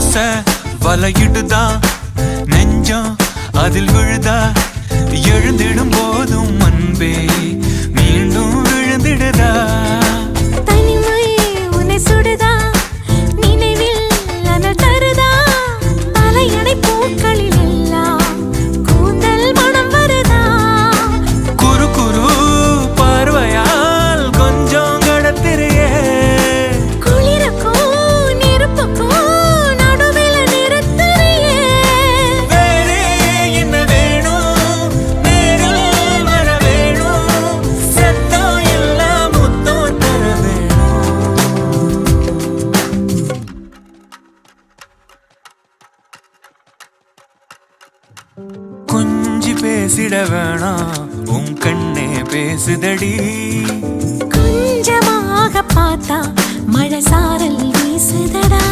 ஆசை வலையிடுதா நெஞ்சம் அதில் விழுதா எழுந்திடும் போதும் அன்பே மீண்டும் விழுந்திடுதா தனிமை உன்னை சுடுதா நினைவில் அனல் தருதா தலையணை பூக்களில் எல்லாம் கூந்தல் மனம் வருதா குறு குறு பார்வையால் கொஞ்சம் கடத்திரியே குளிருக்கும் நெருப்புக்கும் நடுவில் நிறுத்துறியே வேறே என்ன வேணும் நேரில் வர வேணும் சத்தம் எல்லாம் முத்தம் தர வேணும் கொஞ்சி பேசிட வேணாம் உன் கண்ணே பேசுதடி கொஞ்சமாக பார்த்தா மழை சாரல் வீசுதடா